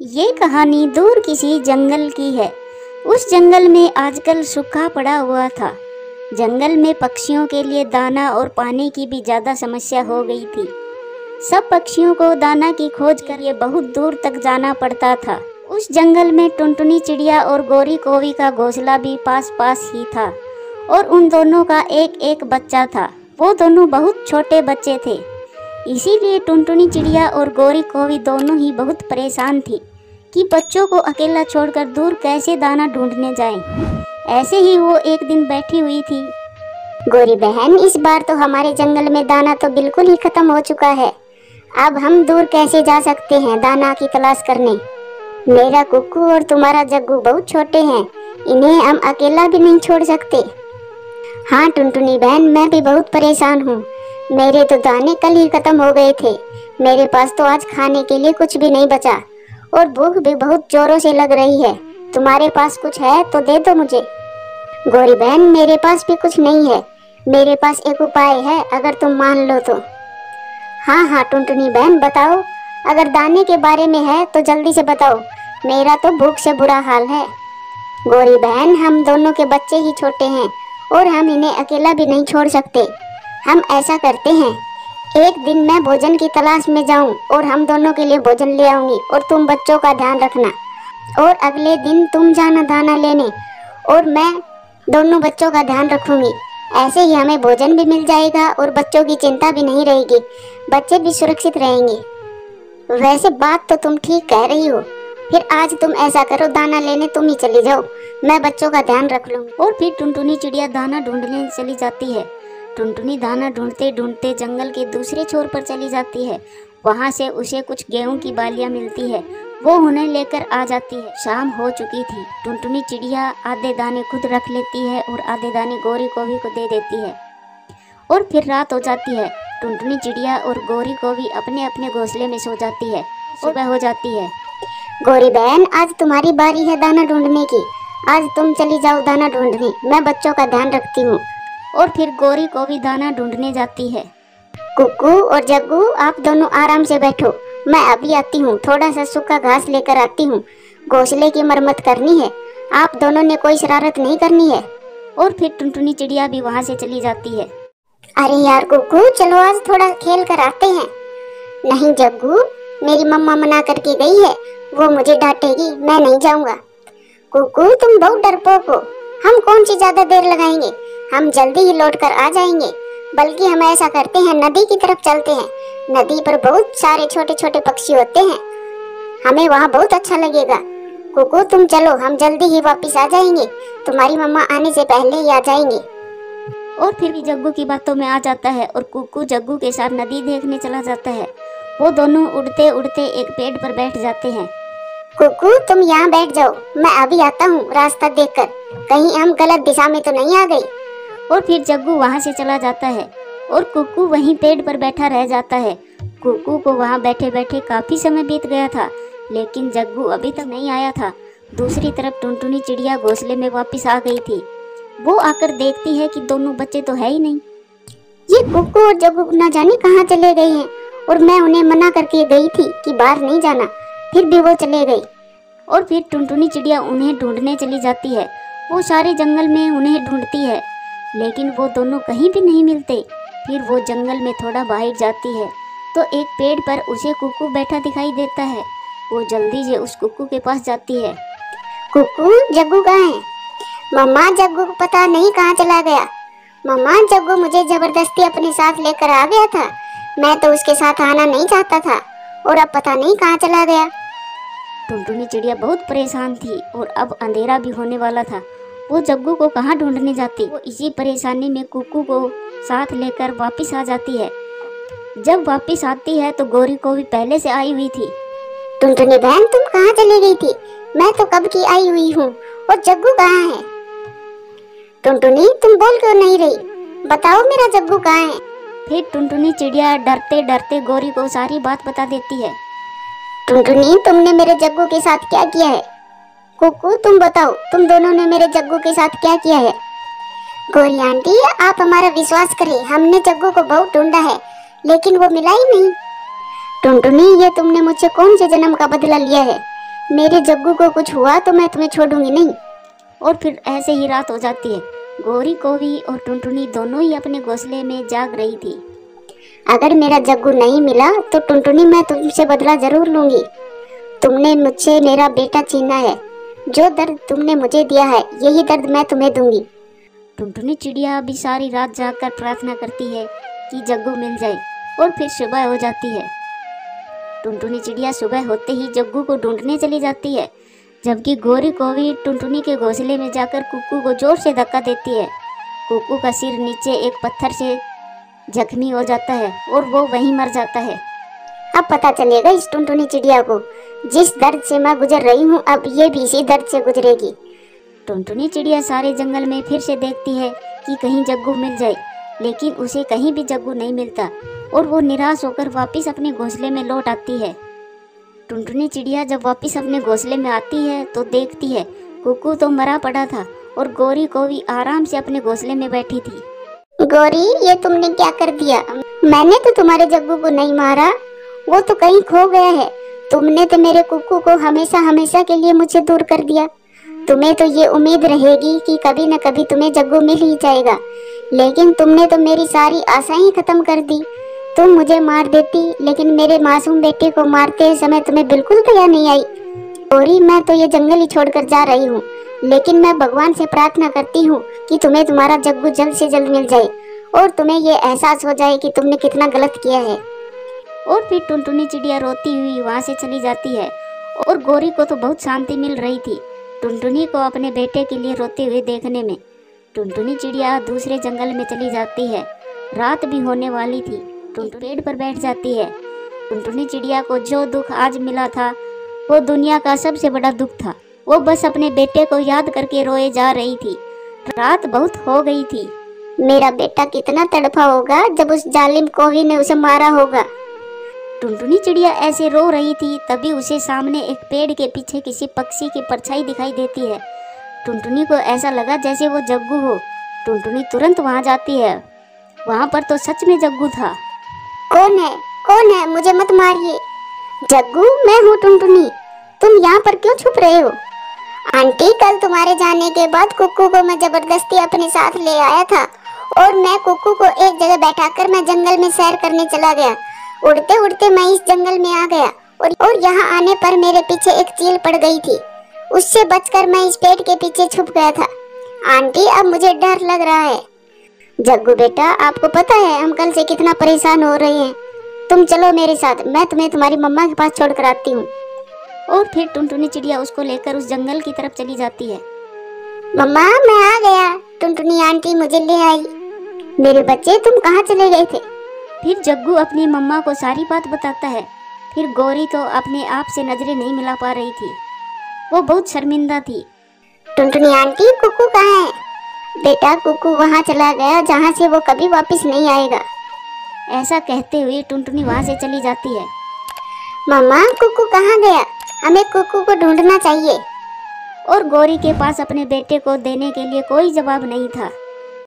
ये कहानी दूर किसी जंगल की है। उस जंगल में आजकल सूखा पड़ा हुआ था। जंगल में पक्षियों के लिए दाना और पानी की भी ज्यादा समस्या हो गई थी। सब पक्षियों को दाना की खोज कर ये बहुत दूर तक जाना पड़ता था। उस जंगल में टुनटुनी चिड़िया और गोरी कोवी का घोंसला भी पास पास ही था और उन दोनों का एक एक बच्चा था। वो दोनों बहुत छोटे बच्चे थे, इसीलिए टुनटुनी चिड़िया और गोरी कोवी दोनों ही बहुत परेशान थी कि बच्चों को अकेला छोड़कर दूर कैसे दाना ढूंढने जाएं। ऐसे ही वो एक दिन बैठी हुई थी। गोरी बहन, इस बार तो हमारे जंगल में दाना तो बिल्कुल ही खत्म हो चुका है। अब हम दूर कैसे जा सकते हैं दाना की तलाश करने। मेरा कुक्कू और तुम्हारा जग्गू बहुत छोटे हैं, इन्हें हम अकेला भी नहीं छोड़ सकते। हाँ टुनटुनी बहन, मैं भी बहुत परेशान हूँ। मेरे तो दाने कल ही खत्म हो गए थे। मेरे पास तो आज खाने के लिए कुछ भी नहीं बचा और भूख भी बहुत जोरों से लग रही है। तुम्हारे पास कुछ है तो दे दो मुझे। गोरी बहन, मेरे पास भी कुछ नहीं है। मेरे पास एक उपाय है, अगर तुम मान लो तो। हाँ टुनटुनी बहन, बताओ। अगर दाने के बारे में है तो जल्दी से बताओ, मेरा तो भूख से बुरा हाल है। गोरी बहन, हम दोनों के बच्चे ही छोटे हैं और हम इन्हें अकेला भी नहीं छोड़ सकते। हम ऐसा करते हैं, एक दिन मैं भोजन की तलाश में जाऊं और हम दोनों के लिए भोजन ले आऊंगी और तुम बच्चों का ध्यान रखना। और अगले दिन तुम जाना दाना लेने और मैं दोनों बच्चों का ध्यान रखूंगी। ऐसे ही हमें भोजन भी मिल जाएगा और बच्चों की चिंता भी नहीं रहेगी, बच्चे भी सुरक्षित रहेंगे। वैसे बात तो तुम ठीक कह रही हो। फिर आज तुम ऐसा करो, दाना लेने तुम ही चली जाओ, मैं बच्चों का ध्यान रख लूंगी। और फिर टुनटुनी चिड़िया दाना ढूंढने चली जाती है। टुनटुनी दाना ढूंढते ढूंढते जंगल के दूसरे छोर पर चली जाती है। वहाँ से उसे कुछ गेहूं की बालियां मिलती है, वो उन्हें लेकर आ जाती है। शाम हो चुकी थी। टुनटुनी चिड़िया आधे दाने खुद रख लेती है और आधे दाने गोरी कोवी को दे देती है और फिर रात हो जाती है। टुनटुनी चिड़िया और गोरी कोवी अपने अपने घोंसले में सो जाती है। सुबह हो जाती है। गोरी बहन, आज तुम्हारी बारी है दाना ढूंढने की। आज तुम चली जाओ दाना ढूंढने, मैं बच्चों का ध्यान रखती हूँ। और फिर गोरी कोवी दाना ढूंढने जाती है। कुक्कू और जग्गू, आप दोनों आराम से बैठो, मैं अभी आती हूँ। थोड़ा सा सूखा घास लेकर आती हूँ, घोंसले की मरम्मत करनी है। आप दोनों ने कोई शरारत नहीं करनी है। और फिर टुनटुनी चिड़िया भी वहाँ से चली जाती है। अरे यार कुक्कू, चलो आज थोड़ा खेल कर आते हैं। नहीं जग्गू, मेरी मम्मा मना करके गई है, वो मुझे डांटेगी, मैं नहीं जाऊंगा। कुक्कू, तुम बहुत डरपोक हो। हम कौन सी ज्यादा देर लगाएंगे, हम जल्दी ही लौट कर आ जाएंगे। बल्कि हम ऐसा करते हैं, नदी की तरफ चलते हैं। नदी पर बहुत सारे छोटे छोटे पक्षी होते हैं, हमें वहाँ बहुत अच्छा लगेगा। कुक्कू तुम चलो, हम जल्दी ही वापस आ जाएंगे। तुम्हारी मम्मा आने से पहले ही आ जाएंगे। और फिर भी जग्गू की बातों में आ जाता है और कुक्कू जग्गू के साथ नदी देखने चला जाता है। वो दोनों उड़ते उड़ते एक पेड़ पर बैठ जाते हैं। कुक्कू तुम यहाँ बैठ जाओ, मैं अभी आता हूँ रास्ता देखकर, कहीं हम गलत दिशा में तो नहीं आ गई। और फिर जग्गू वहाँ से चला जाता है और कुक्कू वहीं पेड़ पर बैठा रह जाता है। कुक्कू को वहाँ बैठे बैठे काफी समय बीत गया था, लेकिन जग्गू अभी तक नहीं आया था। दूसरी तरफ टुनटुनी चिड़िया घोंसले में वापस आ गई थी। वो आकर देखती है कि दोनों बच्चे तो है ही नहीं। ये कुक्कू और जग्गू न जाने कहाँ चले गए हैं, और मैं उन्हें मना करके गई थी कि बाहर नहीं जाना, फिर भी वो चले गए। और फिर टुनटुनी चिड़िया उन्हें ढूंढने चली जाती है। वो सारे जंगल में उन्हें ढूंढती है, लेकिन वो दोनों कहीं भी नहीं मिलते। फिर वो जंगल में थोड़ा बाहर जाती है तो एक पेड़ पर उसे कुक्कू बैठा दिखाई देता है। वो जल्दी से उस कुक्कू के पास जाती है। कुक्कू, जग्गू कहाँ है? मम्मा, जग्गू पता नहीं कहाँ चला गया। मम्मा, जग्गू मुझे जबरदस्ती अपने साथ लेकर आ गया था, मैं तो उसके साथ आना नहीं चाहता था, और अब पता नहीं कहाँ चला गया। टुनटुनी चिड़िया बहुत परेशान थी और अब अंधेरा भी होने वाला था। वो जग्गू को कहाँ ढूंढने जाती। वो इसी परेशानी में कुक्कू को साथ लेकर वापस आ जाती है। जब वापस आती है तो गोरी कोवी पहले से आई हुई थी। टुनटुनी बहन, तुम कहाँ चली गई थी? मैं तो कब की आई हुई हूँ, और जग्गू कहाँ है? टुनटुनी, तुम बोल क्यों नहीं रही? बताओ मेरा जग्गू कहाँ है? फिर टुनटुनी चिड़िया डरते डरते गोरी को सारी बात बता देती है। टुनटुनी, तुमने मेरे जग्गू के साथ क्या किया है? कुक्कू तुम बताओ, तुम दोनों ने मेरे जग्गू के साथ क्या किया है? गोरी आंटी, आप हमारा विश्वास करें, हमने जग्गू को बहुत ढूंढा है, लेकिन वो मिला ही नहीं। टुनटुनी, ये तुमने मुझसे कौन से जन्म का बदला लिया है? मेरे जग्गू को कुछ हुआ तो मैं तुम्हें छोड़ूंगी नहीं। और फिर ऐसे ही रात हो जाती है। गौरी कोवी और टुनटुनी दोनों ही अपने घोंसले में जाग रही थी। अगर मेरा जग्गू नहीं मिला तो टुनटुनी मैं तुमसे बदला जरूर लूंगी। तुमने मुझसे मेरा बेटा छीना है। जो दर्द तुमने मुझे दिया है यही दर्द मैं तुम्हें दूंगी। टुनटुनी चिड़िया अभी सारी रात जागकर प्रार्थना करती है कि जग्गू मिल जाए और फिर सुबह हो जाती है। टुनटुनी चिड़िया सुबह होते ही जग्गू को ढूंढने चली जाती है, जबकि गौरी कोवी टुनटुनी के घोंसले में जाकर कुक्कू को जोर से धक्का देती है। कुक्कू का सिर नीचे एक पत्थर से जख्मी हो जाता है और वो वहीं मर जाता है। अब पता चलेगा इस टुनटुनी चिड़िया को, जिस दर्द से मैं गुजर रही हूँ अब ये भी इसी दर्द से गुजरेगी। टुनटुनी चिड़िया सारे जंगल में फिर से देखती है कि कहीं जग्गू मिल जाए, लेकिन उसे कहीं भी जग्गू नहीं मिलता और वो निराश होकर वापस अपने घोंसले में लौट आती है। टुनटुनी चिड़िया जब वापस अपने घोंसले में आती है तो देखती है कुक्कू तो मरा पड़ा था और गौरी कोवी आराम से अपने घोंसले में बैठी थी। गौरी, ये तुमने क्या कर दिया? मैंने तो तुम्हारे जग्गू को नहीं मारा, वो तो कहीं खो गया है। तुमने तो मेरे कुक्कू को हमेशा हमेशा के लिए मुझसे दूर कर दिया। तुम्हें तो ये उम्मीद रहेगी कि कभी न कभी तुम्हें जग्गू मिल ही जाएगा, लेकिन तुमने तो मेरी सारी आशाएं खत्म कर दी। तुम मुझे मार देती, लेकिन मेरे मासूम बेटे को मारते समय तुम्हें बिल्कुल दया नहीं आई। गौरी, मैं तो ये जंगल ही छोड़कर जा रही हूँ, लेकिन मैं भगवान से प्रार्थना करती हूँ कि तुम्हें तुम्हारा जग्गू जल्द से जल्द मिल जाए और तुम्हें ये एहसास हो जाए कि तुमने कितना गलत किया है। और फिर टुनटुनी चिड़िया रोती हुई वहाँ से चली जाती है और गौरी को तो बहुत शांति मिल रही थी टुनटुनी को अपने बेटे के लिए रोते हुए देखने में। टुनटुनी चिड़िया दूसरे जंगल में चली जाती है। रात भी होने वाली थी। टुनटुनी पेड़ पर बैठ जाती है। टुनटुनी चिड़िया को जो दुख आज मिला था वो दुनिया का सबसे बड़ा दुख था। वो बस अपने बेटे को याद करके रोए जा रही थी। रात बहुत हो गई थी। मेरा बेटा कितना तड़पा होगा जब उस जालिम कोवी ने उसे मारा होगा। टुनटुनी चिड़िया ऐसे रो रही थी, तभी उसे सामने एक पेड़ के पीछे किसी पक्षी की परछाई दिखाई देती है। टुनटुनी को ऐसा लगा जैसे वो जग्गू हो। टुनटुनी तुरंत वहां जाती है। वहां पर तो सच में जग्गू था। कौन है? कौन है? मुझे मत मारिए। जग्गू, मैं हूँ टुनटुनी। तुम यहाँ पर क्यों छुप रहे हो? आंटी, कल तुम्हारे जाने के बाद कुक्कू को मैं जबरदस्ती अपने साथ ले आया था और मैं कुक्कू को एक जगह बैठाकर मैं जंगल में सैर करने चला गया। उड़ते उड़ते मैं इस जंगल में आ गया और यहाँ आने पर मेरे पीछे एक चील पड़ गई थी। उससे बचकर मैं इस पेड़ के पीछे छुप गया था। आंटी, अब मुझे डर लग रहा है। जग्गू बेटा, आपको पता है हम कल से कितना परेशान हो रहे हैं। तुम चलो मेरे साथ, मैं तुम्हें तुम्हारी मम्मा के पास छोड़ कर आती हूँ। और फिर टुनटुनी चिड़िया उसको लेकर उस जंगल की तरफ चली जाती है। मम्मा, मैं आ गया। टुनटुनी आंटी मुझे ले आई। मेरे बच्चे, तुम कहाँ चले गए थे? फिर जग्गू अपनी मम्मा को सारी बात बताता है। फिर गौरी तो अपने आप से नजरें नहीं मिला पा रही थी। वो बहुत शर्मिंदा थी। टुनटुनी आंटी, कुक्कू कहाँ है? बेटा, कुक्कू वहाँ चला गया जहाँ से वो कभी वापस नहीं आएगा। ऐसा कहते हुए टुनटुनी वहाँ से चली जाती है। मम्मा, कुक्कू कहाँ गया? हमें कुक्कू को ढूंढना चाहिए। और गौरी के पास अपने बेटे को देने के लिए कोई जवाब नहीं था।